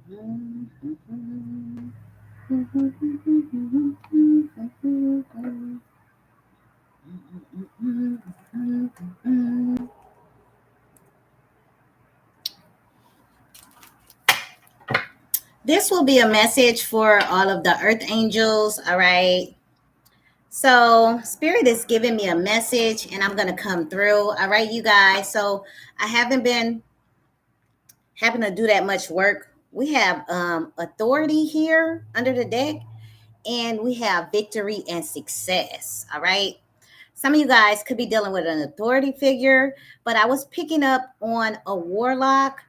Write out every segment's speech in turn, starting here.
This will be a message for all of the earth angels. All right. So, Spirit is giving me a message and I'm going to come through. All right, you guys. So, I haven't been having to do that much work. We have authority here under the deck, and we have victory and success. All right. Some of you guys could be dealing with an authority figure, but I was picking up on a warlock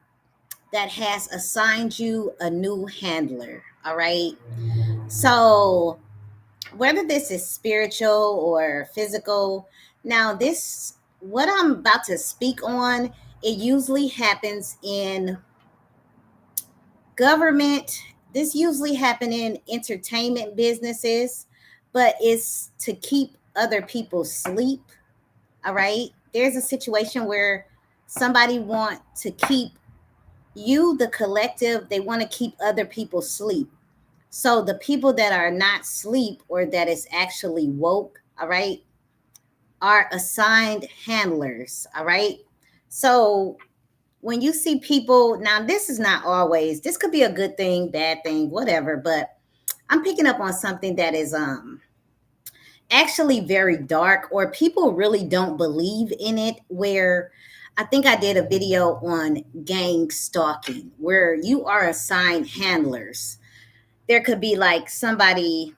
that has assigned you a new handler. All right. So, whether this is spiritual or physical, now this, what I'm about to speak on, it usually happens in government. This usually happen in entertainment businesses, but it's to keep other people sleep. All right. There's a situation where somebody want to keep you, the collective, they want to keep other people sleep. So the people that are not sleep or that is actually woke, all right, are assigned handlers. All right. So when you see people, now this is not always, this could be a good thing, bad thing, whatever, but I'm picking up on something that is actually very dark, or people really don't believe in it, where I think I did a video on gang stalking where you are assigned handlers. There could be like somebody,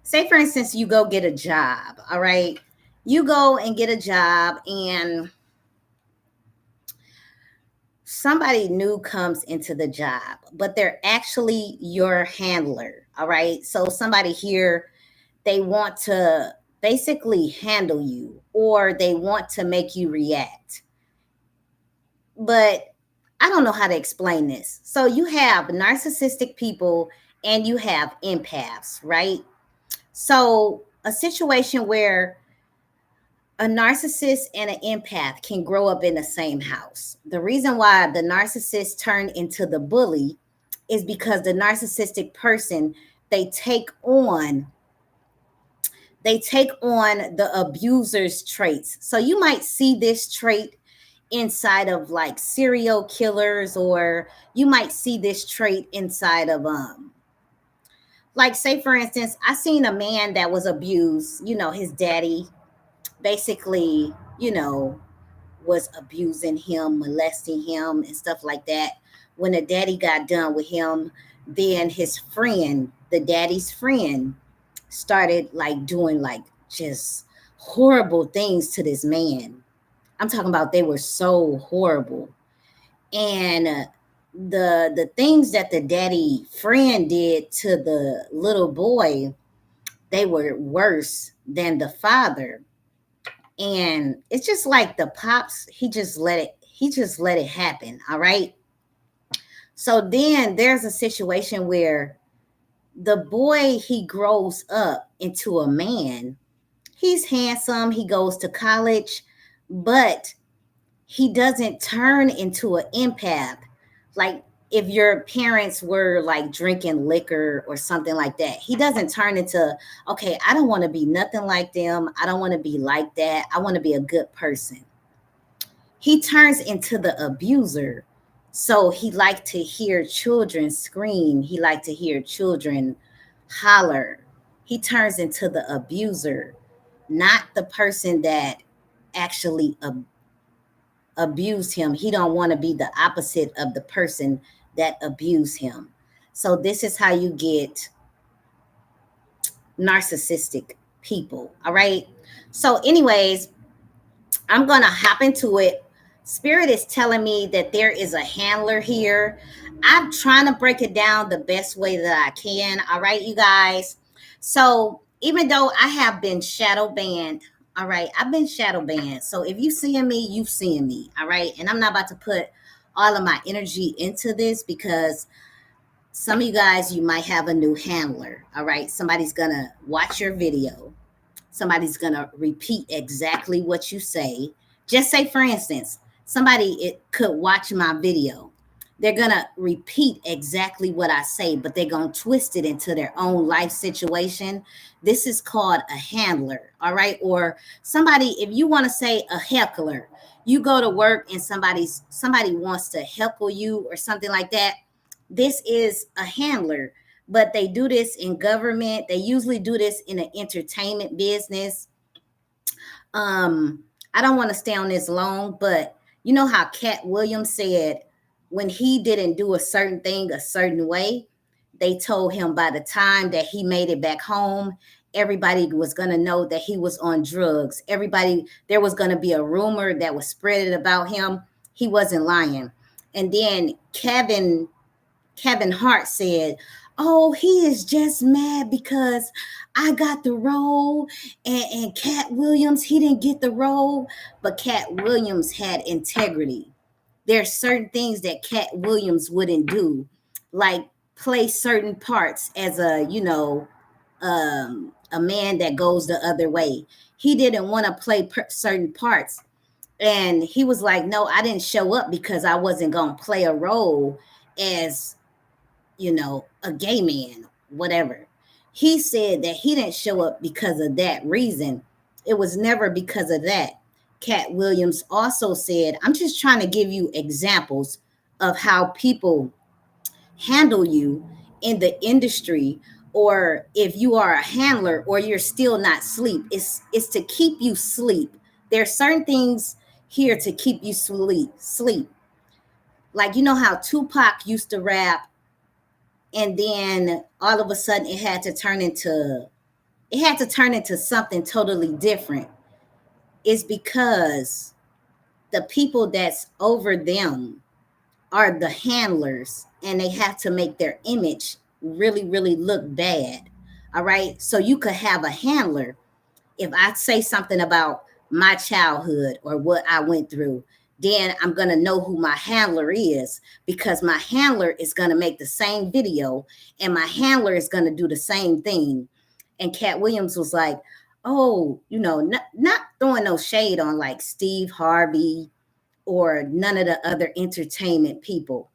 say for instance, you go get a job. All right. You go and get a job and somebody new comes into the job, but they're actually your handler. All right. So somebody here, they want to basically handle you or they want to make you react. But I don't know how to explain this. So you have narcissistic people and you have empaths, right? So a situation where a narcissist and an empath can grow up in the same house. The reason why the narcissist turned into the bully is because the narcissistic person, they take on the abuser's traits. So you might see this trait inside of like serial killers, or you might see this trait inside of like, say for instance, I seen a man that was abused. His daddy basically, was abusing him, molesting him, and stuff like that. When the daddy got done with him, then his friend, the daddy's friend, started like doing like just horrible things to this man. I'm talking about they were so horrible. And the things that the daddy friend did to the little boy, they were worse than the father. And it's just like the pops, he just let it happen. All right. So then there's a situation where the boy, he grows up into a man. He's handsome, he goes to college, but he doesn't turn into an empath. Like if your parents were like drinking liquor or something like that, he doesn't turn into, okay, I don't want to be nothing like them. I don't want to be like that. I want to be a good person. He turns into the abuser. So he liked to hear children scream. He liked to hear children holler. He turns into the abuser, not the person that actually abused him. He don't want to be the opposite of the person that abused him. So this is how you get narcissistic people. All right. So anyways, I'm going to hop into it. Spirit is telling me that there is a handler here. I'm trying to break it down the best way that I can. All right, you guys. So even though I have been shadow banned, all right, I've been shadow banned. So if you seeing me, you seeing me. All right. And I'm not about to put all of my energy into this because some of you guys, you might have a new handler. All right. Somebody's going to watch your video. Somebody's going to repeat exactly what you say. Just say, for instance, somebody it could watch my video. They're going to repeat exactly what I say, but they're going to twist it into their own life situation. This is called a handler, all right? Or somebody, if you want to say a heckler, you go to work and somebody wants to heckle you or something like that. This is a handler, but they do this in government. They usually do this in an entertainment business. um I don't want to stay on this long, but you know how Cat Williams said when he didn't do a certain thing a certain way, they told him by the time that he made it back home, everybody was going to know that he was on drugs. Everybody, there was going to be a rumor that was spread about him. He wasn't lying. And then Kevin Hart said, "Oh, he is just mad because I got the role and Cat Williams, he didn't get the role." But Cat Williams had integrity. There's certain things that Cat Williams wouldn't do, like play certain parts as a man that goes the other way. He didn't want to play certain parts. And he was like, "No, I didn't show up because I wasn't going to play a role as a gay man, whatever." He said that he didn't show up because of that reason. It was never because of that. Cat Williams also said, "I'm just trying to give you examples of how people handle you in the industry, or if you are a handler or you're still not sleep. It's to keep you sleep. There's certain things here to keep you sleep. Like you know how Tupac used to rap, and then all of a sudden it had to turn into something totally different. It's because the people that's over them are the handlers, and they have to make their image really really look bad. All right, so you could have a handler. If I say something about my childhood or what I went through, then I'm going to know who my handler is, because my handler is going to make the same video and my handler is going to do the same thing. And Cat Williams was like, "Oh, not throwing no shade on like Steve Harvey or none of the other entertainment people."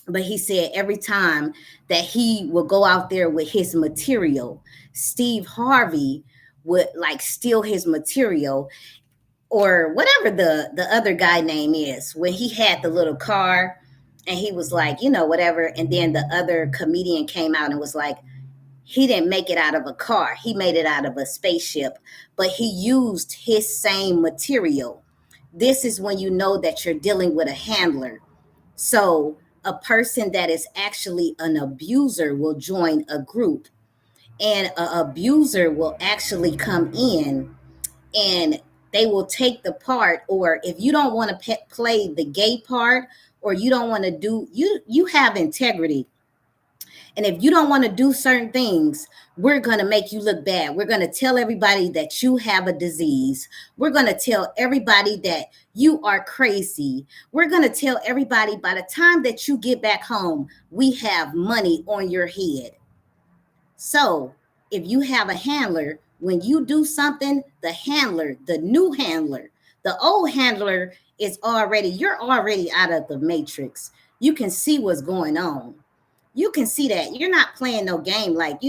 But he said every time that he would go out there with his material, Steve Harvey would like steal his material, or whatever the other guy name is, when he had the little car and he was like, whatever. And then the other comedian came out and was like, he didn't make it out of a car, he made it out of a spaceship, but he used his same material. This is when you know that you're dealing with a handler. So a person that is actually an abuser will join a group, and an abuser will actually come in and they will take the part. Or if you don't want to play the gay part, or you don't want to do, you have integrity, and if you don't want to do certain things, we're going to make you look bad. We're going to tell everybody that you have a disease. We're going to tell everybody that you are crazy. We're going to tell everybody by the time that you get back home, we have money on your head. So if you have a handler, when you do something, the handler, the new handler, the old handler you're already out of the matrix. You can see what's going on. You can see that you're not playing no game, like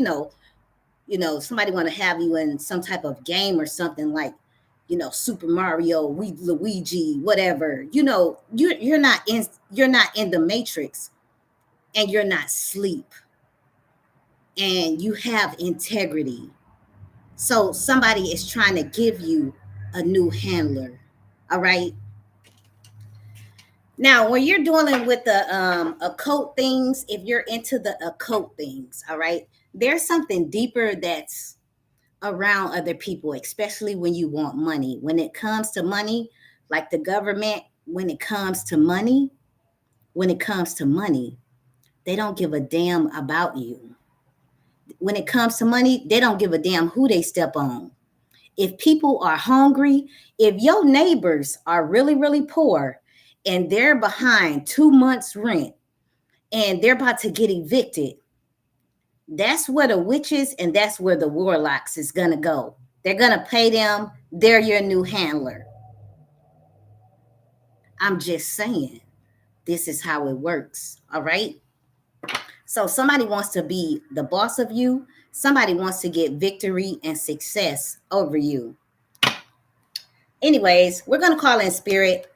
somebody want to have you in some type of game or something, like Super Mario, Luigi, whatever. You're not in the matrix, and you're not asleep, and you have integrity. So somebody is trying to give you a new handler. All right. Now, when you're dealing with the occult things, if you're into the occult things, all right, there's something deeper that's around other people, especially when you want money. When it comes to money, like the government, when it comes to money, they don't give a damn about you. When it comes to money, they don't give a damn who they step on. If people are hungry, if your neighbors are really, really poor and they're behind 2 months' rent and they're about to get evicted, that's where the witches and that's where the warlocks is going to go. They're going to pay them. They're your new handler. I'm just saying. This is how it works. All right. So somebody wants to be the boss of you. Somebody wants to get victory and success over you. Anyways, we're going to call in spirit.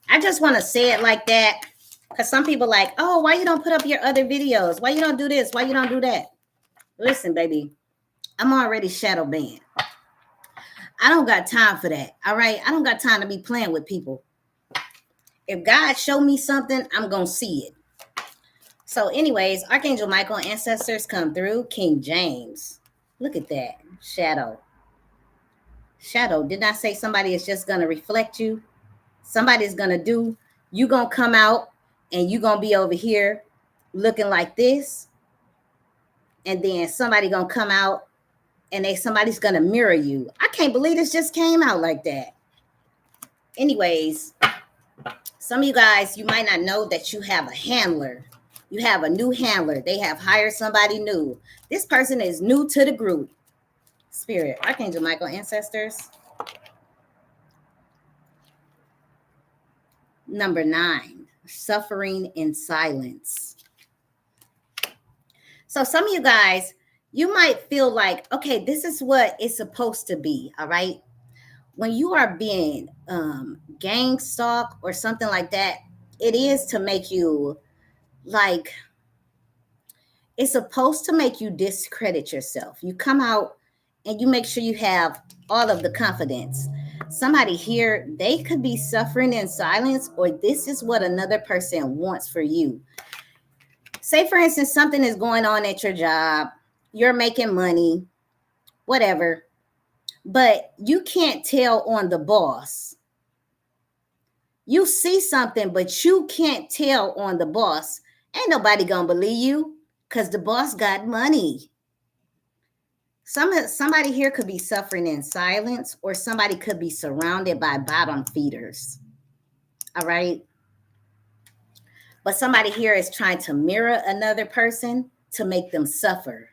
I just want to say it like that because some people like, oh, why you don't put up your other videos? Why you don't do this? Why you don't do that? Listen, baby, I'm already shadow banned. I don't got time for that. All right. I don't got time to be playing with people. If God show me something, I'm going to see it. So anyways, Archangel Michael, ancestors come through. King James. Look at that. Shadow. Shadow. Didn't I say somebody is just going to reflect you? Somebody's going to do. You going to come out and you going to be over here looking like this. And then somebody going to come out and somebody's going to mirror you. I can't believe this just came out like that. Anyways, some of you guys, you might not know that you have a handler. You have a new handler. They have hired somebody new. This person is new to the group. Spirit, Archangel Michael, ancestors. Number 9, suffering in silence. So some of you guys, you might feel like, okay, this is what it's supposed to be, all right? When you are being gang stalked or something like that, it is to make you like, it's supposed to make you discredit yourself. You come out and you make sure you have all of the confidence. Somebody here, they could be suffering in silence, or this is what another person wants for you. Say, for instance, something is going on at your job, you're making money, whatever, but you can't tell on the boss. You see something, but you can't tell on the boss. Ain't nobody gonna believe you because the boss got money. Somebody here could be suffering in silence, or somebody could be surrounded by bottom feeders. All right. But somebody here is trying to mirror another person to make them suffer.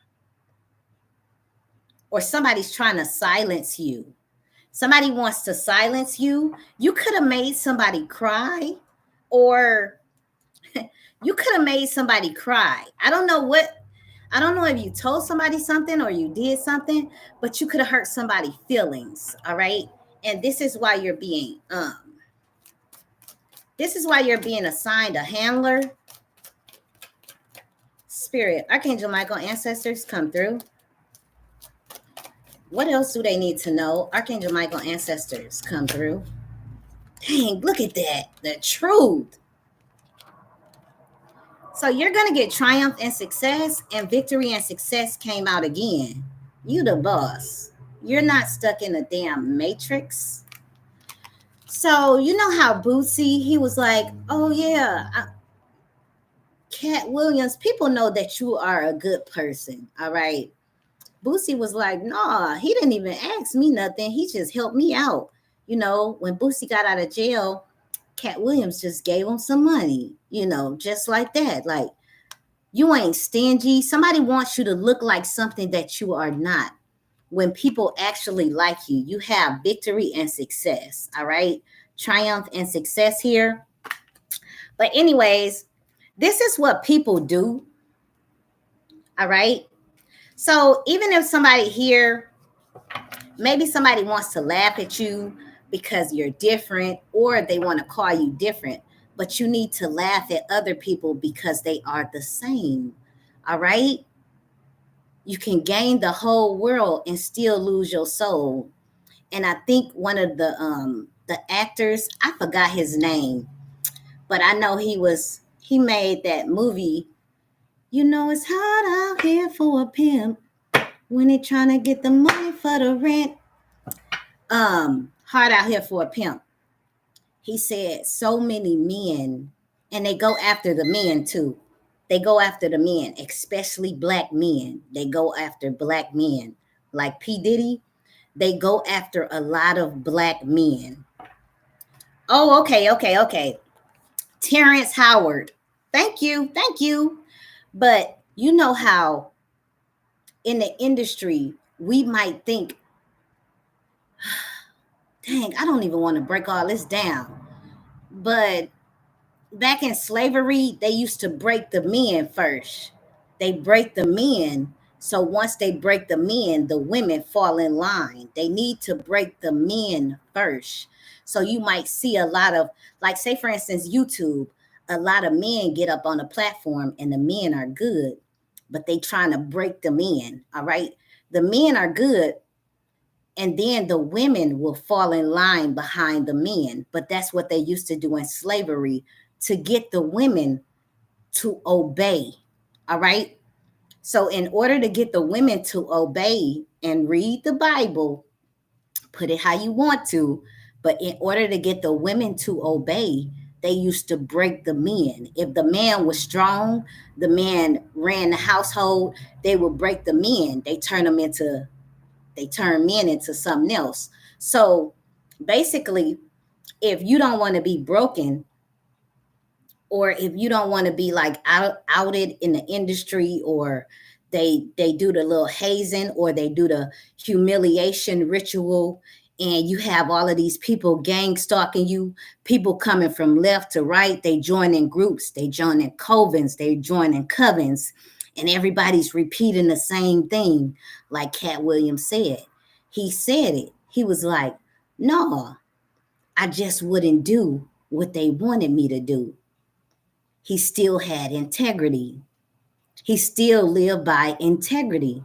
Or somebody's trying to silence you. Somebody wants to silence you. You could have made somebody cry, or you could have made somebody cry. I don't know if you told somebody something or you did something, but you could have hurt somebody's feelings. All right. And this is why you're being assigned a handler. Spirit, Archangel Michael, ancestors come through. What else do they need to know? Archangel Michael, ancestors come through. Dang, look at that. The truth. So you're going to get triumph and success, and victory and success came out again. You the boss. You're not stuck in a damn matrix. So you know how Bootsy, he was like, oh yeah, Cat Williams, people know that you are a good person. All right. Bootsy was like, nah, he didn't even ask me nothing. He just helped me out. You know, when Bootsy got out of jail, Cat Williams just gave him some money, you know, just like that. Like, you ain't stingy. Somebody wants you to look like something that you are not. When people actually like you, you have victory and success. All right. Triumph and success here. But anyways, this is what people do. All right. So even if somebody here, maybe somebody wants to laugh at you because you're different, or they want to call you different, but you need to laugh at other people because they are the same. All right. You can gain the whole world and still lose your soul. And I think one of the actors, I forgot his name, but I know he made that movie. You know, it's hard out here for a pimp when he trying to get the money for the rent. Hard out here for a pimp. He said so many men, and they go after the men too. They go after the men, especially black men. They go after black men. Like P. Diddy, they go after a lot of black men. Oh, okay. Terrence Howard. Thank you. But you know how in the industry, we might think, dang, I don't even want to break all this down. But back in slavery, they used to break the men first. They break the men. So once they break the men, the women fall in line. They need to break the men first. So you might see a lot of, like, say, for instance, YouTube, a lot of men get up on the platform and the men are good, but they trying to break the men. All right. The men are good, and then the women will fall in line behind the men. But that's what they used to do in slavery, to get the women to obey. All right. So, in order to get the women to obey and read the Bible, put it how you want to, but in order to get the women to obey, they used to break the men. If the man was strong, the man ran the household, they would break the men. They turn men into something else. So basically, if you don't want to be broken, or if you don't want to be like outed in the industry, or they do the little hazing, or they do the humiliation ritual, and you have all of these people gang stalking you, people coming from left to right, they join in groups, they join in covens, they join in covens, and everybody's repeating the same thing. Like Cat Williams said, he said it, he was like, no, I just wouldn't do what they wanted me to do. He still had integrity. He still lived by integrity.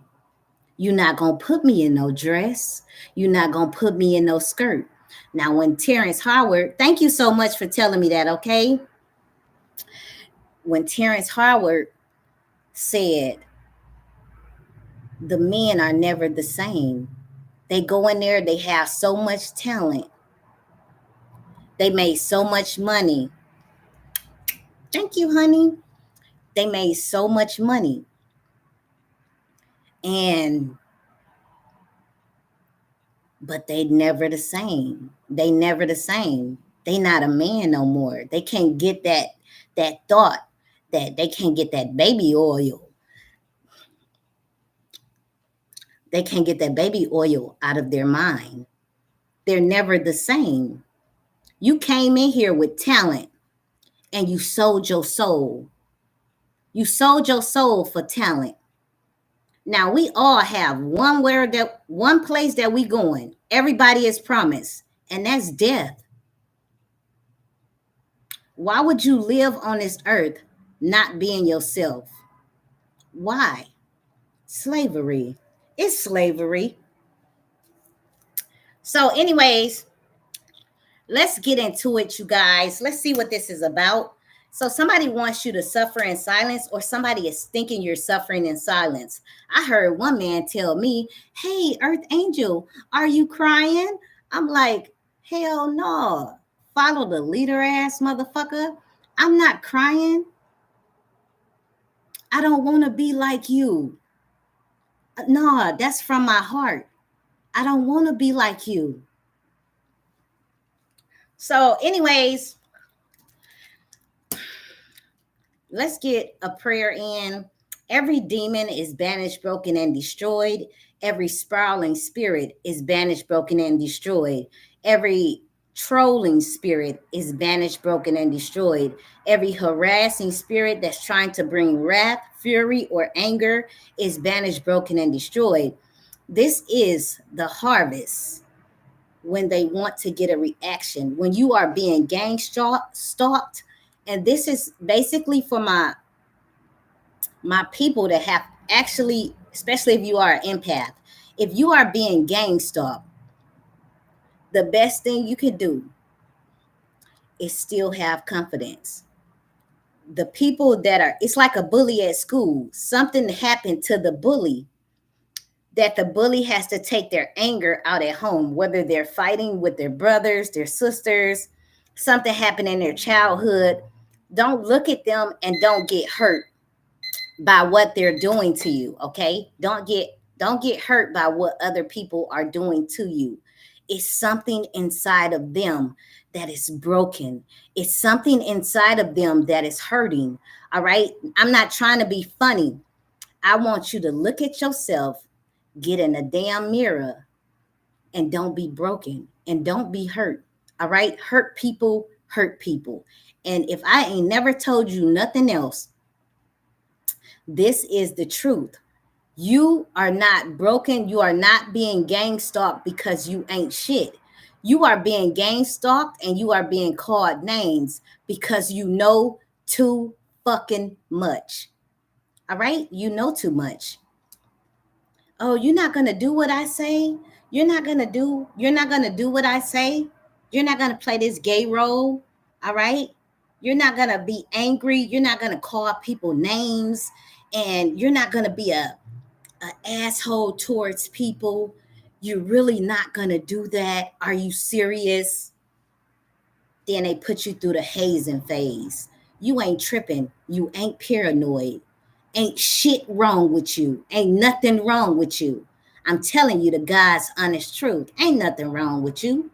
You're not going to put me in no dress. You're not going to put me in no skirt. Now, when Terrence Howard, thank you so much for telling me that, okay? When Terrence Howard said, the men are never the same, they go in there, they have so much talent, they made so much money. Thank you, honey. They made so much money. And but they never the same. They never the same. They not a man no more. They can't get that thought, that they can't get that baby oil. They can't get that baby oil out of their mind. They're never the same. You came in here with talent and you sold your soul. You sold your soul for talent. Now we all have one place that we going. Everybody is promised, and that's death. Why would you live on this earth not being yourself? Why? Slavery. It's slavery. So, anyways, let's get into it, you guys. Let's see what this is about. So, somebody wants you to suffer in silence, or somebody is thinking you're suffering in silence. I heard one man tell me, "Hey, Earth Angel, are you crying?" I'm like, hell no. Follow the leader ass motherfucker. I'm not crying. I don't want to be like you. No, that's from my heart. I don't want to be like you. So, anyways, let's get a prayer in. Every demon is banished, broken, and destroyed. Every sprawling spirit is banished, broken, and destroyed. Every trolling spirit is banished, broken, and destroyed. Every harassing spirit that's trying to bring wrath, fury, or anger is banished, broken, and destroyed. This is the harvest when they want to get a reaction. When you are being gang stalked, and this is basically for my people that have actually, especially if you are an empath, if you are being gang stalked, the best thing you can do is still have confidence. The people that are, it's like a bully at school. Something happened to the bully, that the bully has to take their anger out at home, whether they're fighting with their brothers, their sisters, something happened in their childhood. Don't look at them and don't get hurt by what they're doing to you, okay? Don't get hurt by what other people are doing to you. It's something inside of them that is broken. It's something inside of them that is hurting. All right? I'm not trying to be funny. I want you to look at yourself, get in a damn mirror, and don't be broken and don't be hurt. All right? Hurt people hurt people. And if I ain't never told you nothing else, this is the truth. You are not broken. You are not being gang stalked because you ain't shit. You are being gang stalked and you are being called names because you know too fucking much. All right? You know too much. Oh, you're not going to do what I say? You're not going to do what I say? You're not going to play this gay role? All right? You're not going to be angry. You're not going to call people names, and you're not going to be an asshole towards people. You're really not going to do that. Are you serious? Then they put you through the hazing phase. You ain't tripping. You ain't paranoid. Ain't shit wrong with you. Ain't nothing wrong with you. I'm telling you the God's honest truth. Ain't nothing wrong with you.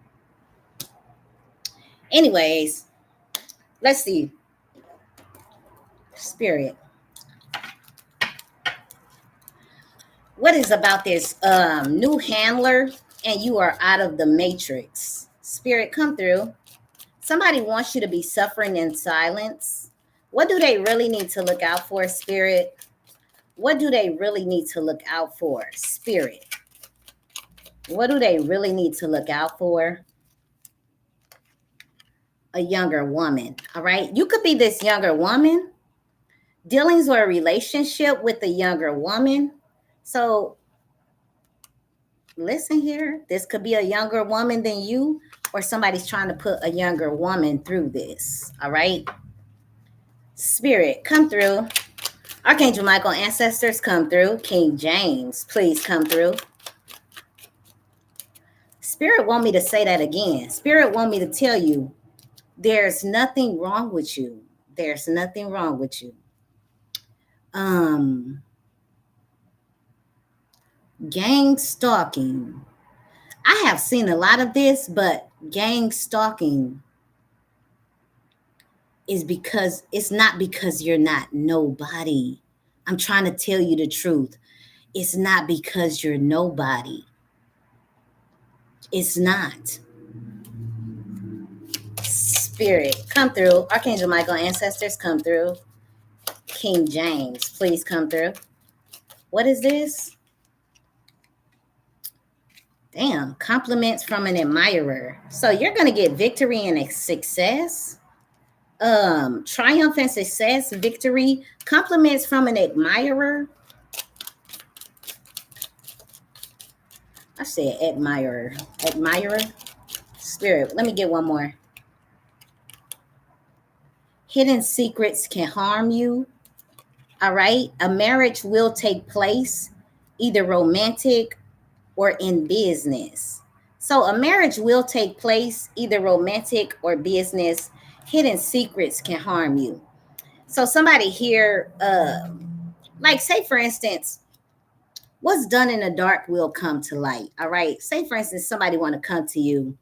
Anyways, let's see. Spirit. What is about this new handler and you are out of the matrix? Spirit, come through. Somebody wants you to be suffering in silence. What do they really need to look out for, Spirit? What do they really need to look out for, Spirit? What do they really need to look out for? A younger woman, all right? You could be this younger woman, dealings or a relationship with a younger woman. So listen here, this could be a younger woman than you, or somebody's trying to put a younger woman through this, all right? Spirit, come through. Archangel Michael, ancestors, come through. King James, please come through. Spirit want me to say that again. Spirit want me to tell you, there's nothing wrong with you. There's nothing wrong with you. Gang stalking. I have seen a lot of this, but gang stalking is because it's not because you're not nobody. I'm trying to tell you the truth. It's not because you're nobody. It's not. Spirit, come through. Archangel Michael, ancestors, come through. King James, please come through. What is this? Damn, compliments from an admirer. So you're going to get victory and success. Triumph and success, victory, compliments from an admirer. I said admirer. Admirer. Spirit, let me get one more. Hidden secrets can harm you. All right. A marriage will take place, either romantic or in business. So a marriage will take place, either romantic or business. Hidden secrets can harm you. So somebody here, like say for instance, what's done in the dark will come to light. All right. Say for instance, somebody want to come to you.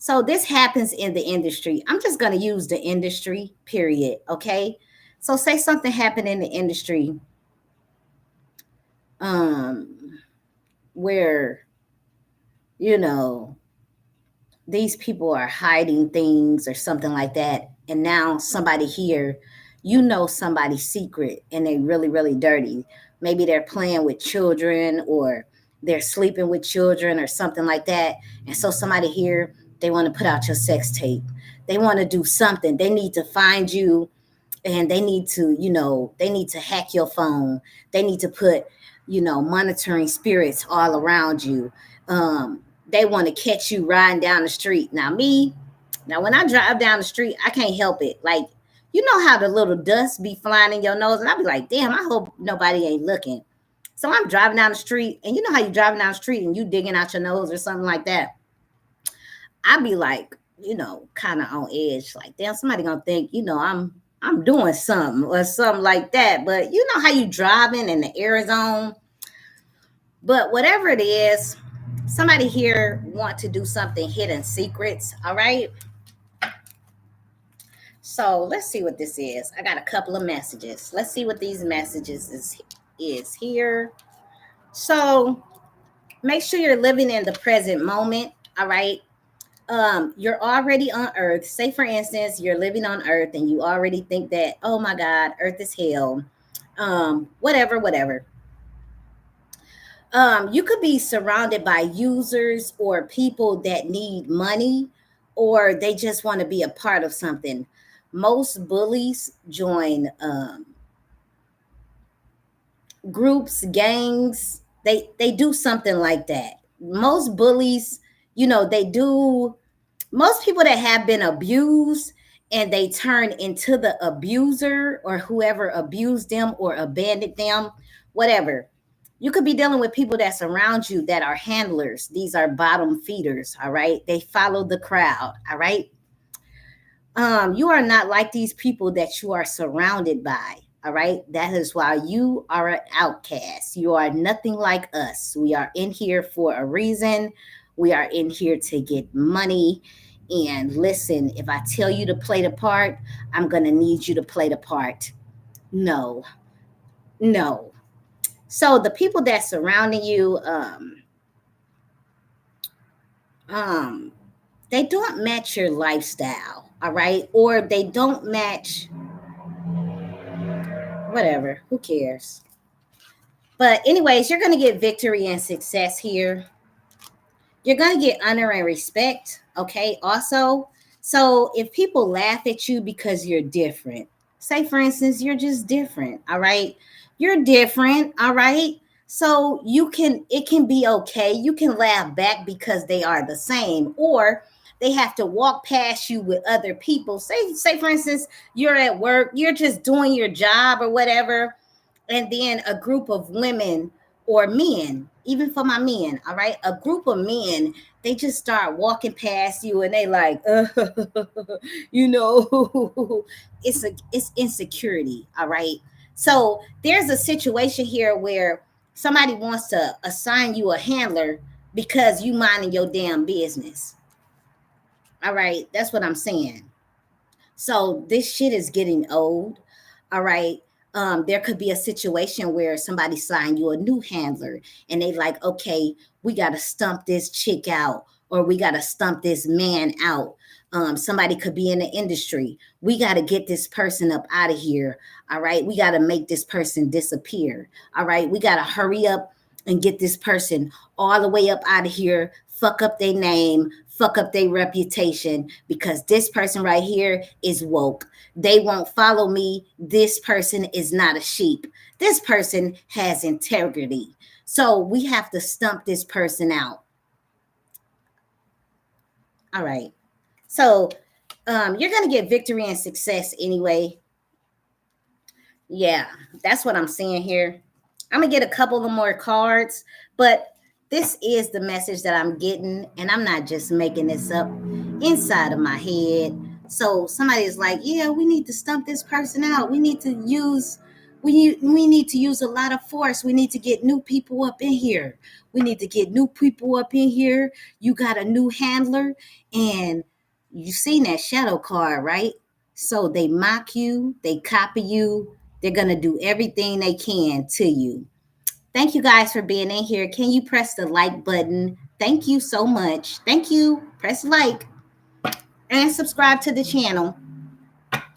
So this happens in the industry. I'm just going to use the industry, period. Okay. So say something happened in the industry where, you know, these people are hiding things or something like that. And now somebody here, you know, somebody's secret and they really, really dirty. Maybe they're playing with children or they're sleeping with children or something like that. And so somebody here, they want to put out your sex tape. They want to do something. They need to find you and they need to, you know, they need to hack your phone. They need to put, you know, monitoring spirits all around you. They want to catch you riding down the street. Now when I drive down the street, I can't help it. Like, you know how the little dust be flying in your nose, and I be like, damn, I hope nobody ain't looking. So I'm driving down the street, and you know how you driving down the street and you digging out your nose or something like that. I be like, you know, kind of on edge, like, damn, somebody gonna think, you know, I'm doing something or something like that. But you know how you driving and the air is on. But whatever it is, somebody here want to do something hidden secrets. All right. So let's see what this is. I got a couple of messages. Let's see what these messages is here. So make sure you're living in the present moment. All right. You're already on earth. Say for instance, you're living on earth and you already think that, oh my God, earth is hell. Whatever. You could be surrounded by users or people that need money, or they just want to be a part of something. Most bullies join groups, gangs. They do something like that. Most bullies, they do. Most people that have been abused and they turn into the abuser or whoever abused them or abandoned them, whatever. You could be dealing with people that surround you that are handlers. These are bottom feeders, all right? They follow the crowd, all right? You are not like these people that you are surrounded by. All right. That is why you are an outcast. You are nothing like us. We are in here for a reason. We are in here to get money. And listen, if I tell you to play the part, I'm going to need you to play the part. No, no. So the people that surrounding you, um, they don't match your lifestyle. All right. Or they don't match whatever. Who cares? But anyways, you're going to get victory and success here. You're going to get honor and respect, okay? Also, so if people laugh at you because you're different, say for instance, you're just different, all right? You're different, all right? So it can be okay. You can laugh back because they are the same, or they have to walk past you with other people. Say for instance, you're at work, you're just doing your job or whatever, and then a group of women or men, even for my men, all right, a group of men, they just start walking past you and they like, you know, it's insecurity, all right. So there's a situation here where somebody wants to assign you a handler because you minding your damn business. All right, that's what I'm saying. So this shit is getting old. All right. There could be a situation where somebody signed you a new handler and they like, okay, we got to stump this chick out or we got to stump this man out. Somebody could be in the industry. We got to get this person up out of here. All right. We got to make this person disappear. All right. We got to hurry up and get this person all the way up out of here, fuck up their name, fuck up their reputation, because this person right here is woke. They won't follow me. This person is not a sheep. This person has integrity. So we have to stump this person out. All right. So you're going to get victory and success anyway. Yeah, that's what I'm seeing here. I'm gonna get a couple of more cards, but this is the message that I'm getting, and I'm not just making this up inside of my head. So somebody is like, "Yeah, we need to stump this person out. We need to use a lot of force. We need to get new people up in here. We need to get new people up in here. You got a new handler, and you seen that shadow card, right? So they mock you, they copy you, they're going to do everything they can to you. Thank you guys for being in here. Can you press the like button? Thank you so much. Thank you. Press like and subscribe to the channel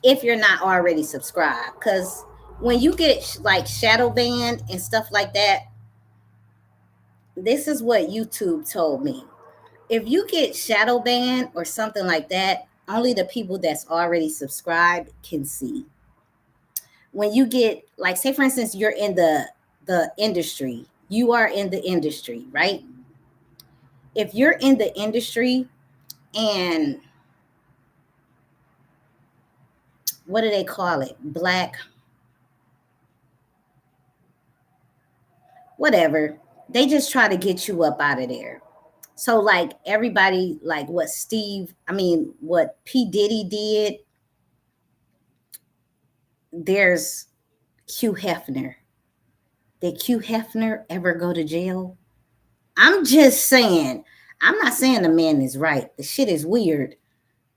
if you're not already subscribed. Because when you get like shadow banned and stuff like that, this is what YouTube told me. If you get shadow banned or something like that, only the people that's already subscribed can see. When you get like, say for instance, you're in the industry, you are in the industry, right? If you're in the industry and what do they call it, black whatever, they just try to get you up out of there. So like everybody, like what P Diddy did, there's Q Hefner. Did Q Hefner ever go to jail? I'm just saying. I'm not saying the man is right. The shit is weird.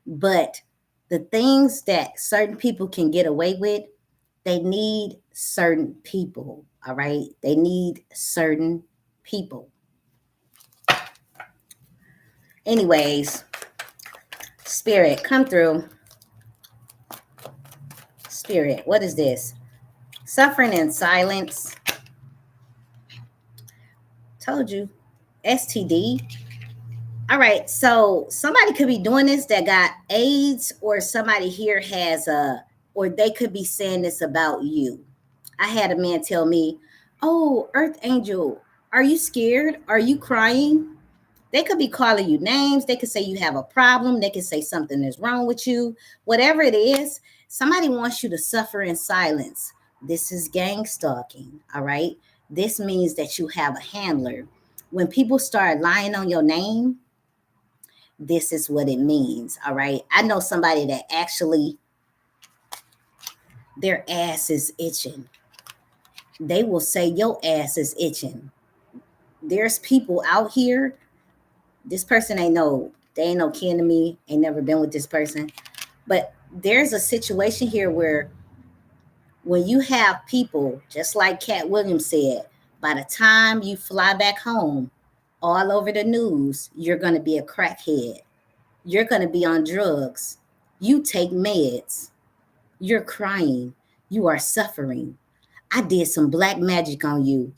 But the things that certain people can get away with, they need certain people. All right. They need certain people. Anyways, Spirit, come through. Spirit, what is this? Suffering in silence. Told you. STD. All right, so somebody could be doing this that got AIDS, or somebody here has or they could be saying this about you. I had a man tell me, "Oh, Earth Angel, are you scared? Are you crying?" They could be calling you names. They could say you have a problem. They could say something is wrong with you. Whatever it is, somebody wants you to suffer in silence. This is gang stalking, all right? This means that you have a handler. When people start lying on your name, this is what it means, all right? I know somebody that actually, their ass is itching. They will say your ass is itching. There's people out here. This person they ain't no kin to me, ain't never been with this person. But there's a situation here where when you have people, just like Cat Williams said, by the time you fly back home, all over the news, you're going to be a crackhead. You're going to be on drugs. You take meds. You're crying. You are suffering. I did some black magic on you,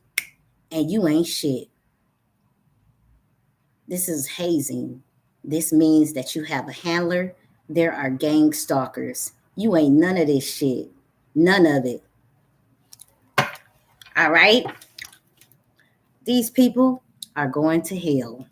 and you ain't shit. This is hazing. This means that you have a handler. There are gang stalkers. You ain't none of this shit. None of it. All right? These people are going to hell.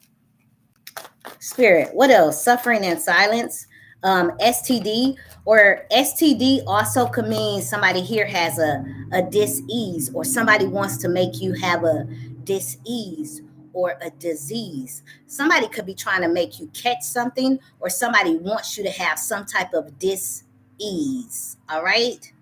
Spirit, what else? Suffering in silence. STD, or STD also could mean somebody here has a dis-ease, or somebody wants to make you have a dis-ease or a disease. Somebody could be trying to make you catch something, or somebody wants you to have some type of dis-ease. All right?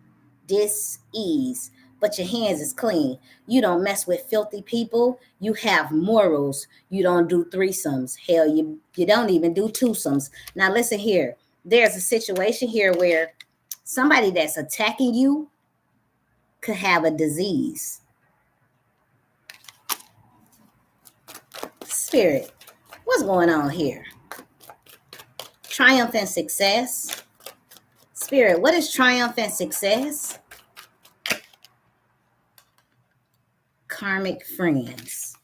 Dis-ease. But your hands is clean. You don't mess with filthy people. You have morals. You don't do threesomes. Hell, you don't even do twosomes. Now listen here. There's a situation here where somebody that's attacking you could have a disease. Spirit, what's going on here? Triumph and success. Spirit, what is triumph and success? Karmic friends.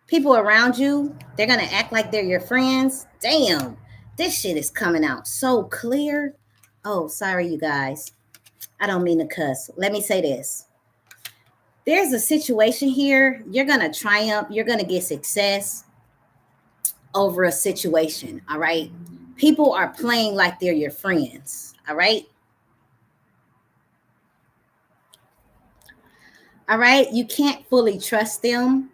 People around you, they're gonna act like they're your friends. Damn, this shit is coming out so clear. Oh, sorry, you guys. I don't mean to cuss. Let me say this. There's a situation here. You're gonna triumph. You're gonna get success over a situation. All right. People are playing like they're your friends. All right. All right. You can't fully trust them.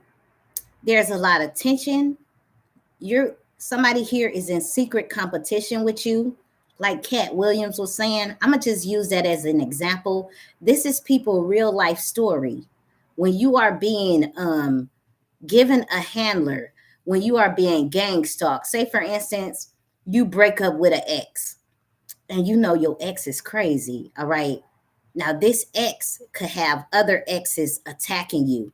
There's a lot of tension. Somebody here is in secret competition with you. Like Cat Williams was saying, I'm gonna just use that as an example. This is people real life story. When you are being given a handler, when you are being gang stalked, say for instance, you break up with an ex, and you know your ex is crazy. All right. Now this ex could have other exes attacking you.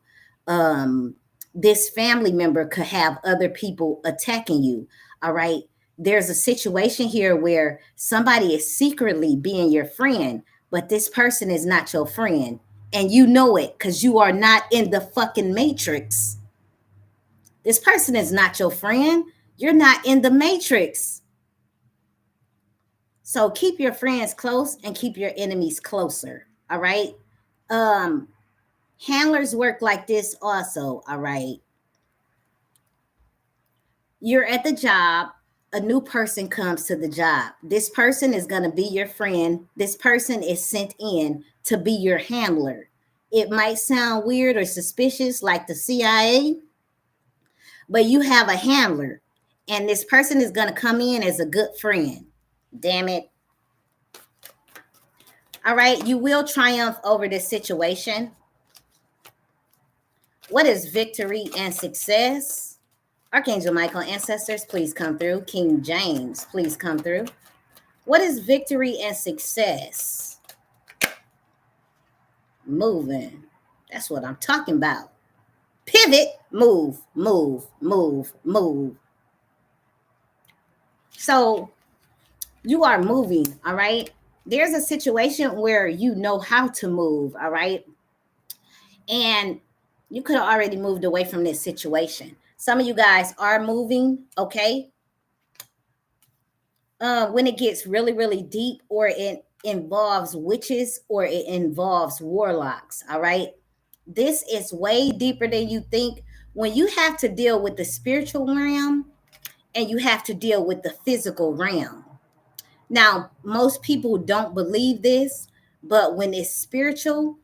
This family member could have other people attacking you. All right. There's a situation here where somebody is secretly being your friend, but this person is not your friend. And you know it because you are not in the fucking matrix. This person is not your friend. You're not in the matrix. So keep your friends close and keep your enemies closer. All right. Handlers work like this also. All right. You're at the job, a new person comes to the job. This person is going to be your friend. This person is sent in to be your handler. It might sound weird or suspicious, like the CIA, but you have a handler, and this person is going to come in as a good friend. Damn it. All right, you will triumph over this situation. What is victory and success? Archangel Michael, ancestors, please come through. King James, please come through. What is victory and success? Moving. That's what I'm talking about. Pivot, move, move, move, move. So you are moving, all right? There's a situation where you know how to move, all right? And you could have already moved away from this situation. Some of you guys are moving, okay? When it gets really, really deep, or it involves witches, or it involves warlocks, all right? This is way deeper than you think. When you have to deal with the spiritual realm and you have to deal with the physical realm. Now, most people don't believe this, but when it's spiritual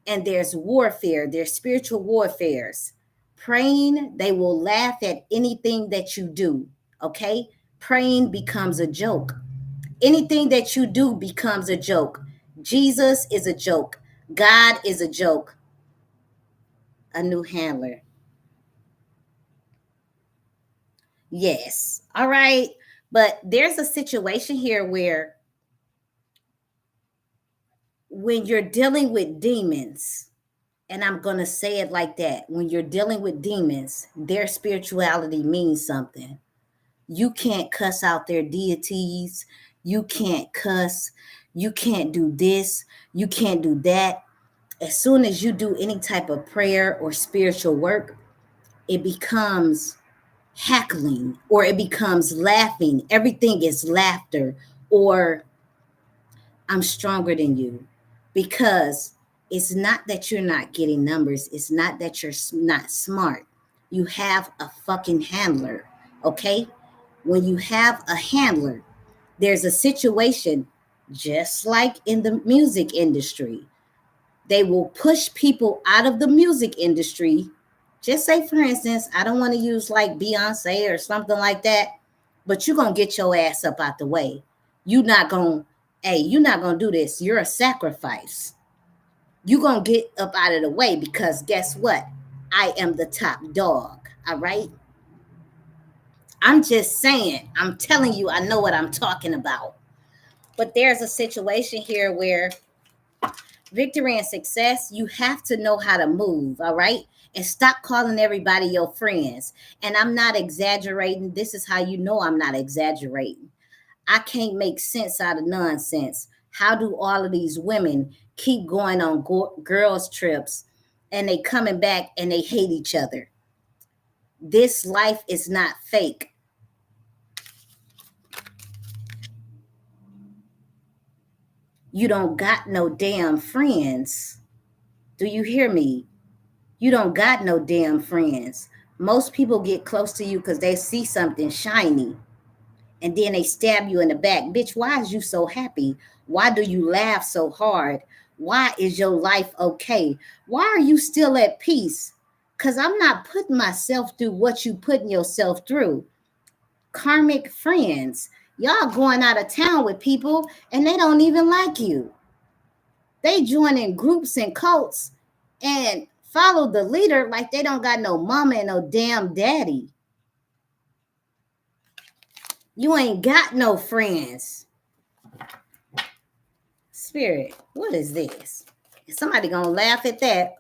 and there's warfare, there's spiritual warfares. Praying, they will laugh at anything that you do, okay? Praying becomes a joke. Anything that you do becomes a joke. Jesus is a joke. God is a joke. A new handler. Yes. All right. But there's a situation here where when you're dealing with demons, and I'm going to say it like that, when you're dealing with demons, their spirituality means something. You can't cuss out their deities. You can't cuss. You can't do this. You can't do that. As soon as you do any type of prayer or spiritual work, it becomes heckling, or it becomes laughing. Everything is laughter, or I'm stronger than you, because it's not that you're not getting numbers. It's not that you're not smart. You have a fucking handler, okay? When you have a handler, there's a situation just like in the music industry. They will push people out of the music industry. Just say, for instance, I don't want to use like Beyonce or something like that, but you're going to get your ass up out the way. You're not going to, hey, you're not going to do this. You're a sacrifice. You're going to get up out of the way, because guess what? I am the top dog. All right. I'm just saying, I'm telling you, I know what I'm talking about. But there's a situation here where victory and success, you have to know how to move, all right? And stop calling everybody your friends. And I'm not exaggerating. This is how you know I'm not exaggerating. I can't make sense out of nonsense. How do all of these women keep going on girls' trips and they coming back and they hate each other? This life is not fake. You don't got no damn friends. Do you hear me? You don't got no damn friends. Most people get close to you because they see something shiny, and then they stab you in the back. Bitch, why is you so happy? Why do you laugh so hard? Why is your life okay? Why are you still at peace? Because I'm not putting myself through what you putting yourself through. Karmic friends. Y'all going out of town with people and they don't even like you. They join in groups and cults and follow the leader like they don't got no mama and no damn daddy. You ain't got no friends. Spirit, what is this? Somebody gonna laugh at that.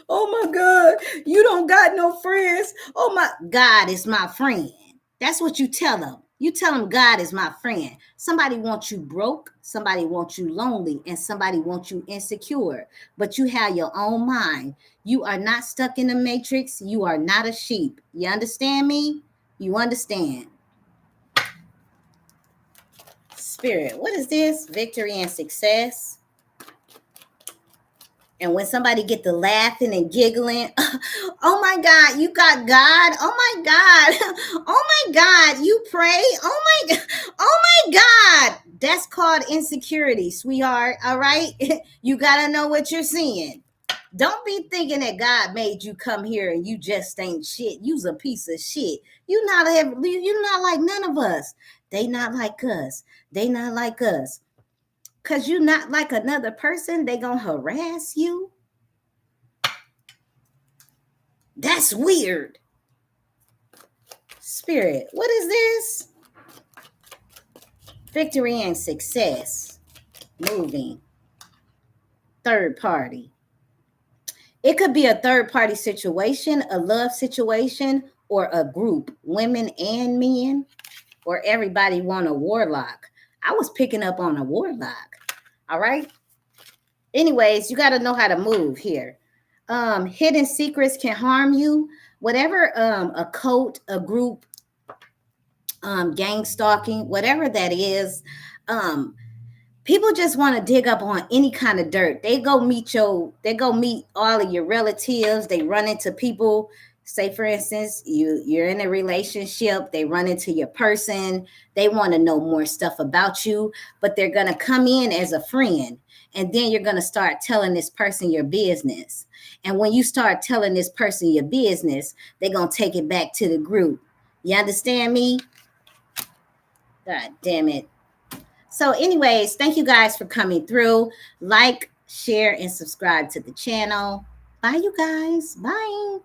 Oh my God, you don't got no friends. Oh my God is my friend. That's what you tell them. You tell them God is my friend. Somebody wants you broke, somebody wants you lonely, and somebody wants you insecure. But you have your own mind. You are not stuck in the matrix. You are not a sheep. You understand me? You understand. Spirit, what is this? Victory and success. And when somebody get to laughing and giggling, oh my God, you got God. Oh my God. Oh my God, you pray. Oh my God. Oh my God. That's called insecurity, sweetheart. All right. You got to know what you're seeing. Don't be thinking that God made you come here and you just ain't shit. You's a piece of shit. You're not like none of us. They not like us. They not like us. Cause you not like another person, they gonna harass you. That's weird. Spirit, what is this? Victory and success. Moving. Third party. It could be a third party situation, a love situation, or a group, women and men. or everybody want a warlock. I was picking up on a warlock. All right. Anyways, you got to know how to move here. Hidden secrets can harm you. Whatever a cult, a group, gang stalking, whatever that is, um, people just want to dig up on any kind of dirt. They go meet all of your relatives. They run into people. Say for instance, you're in a relationship, they run into your person, they want to know more stuff about you, but they're going to come in as a friend, and then you're going to start telling this person your business. And when you start telling this person your business, they're going to take it back to the group. You understand me? God damn it. So, anyways, thank you guys for coming through. Like, share, and subscribe to the channel. Bye, you guys. Bye.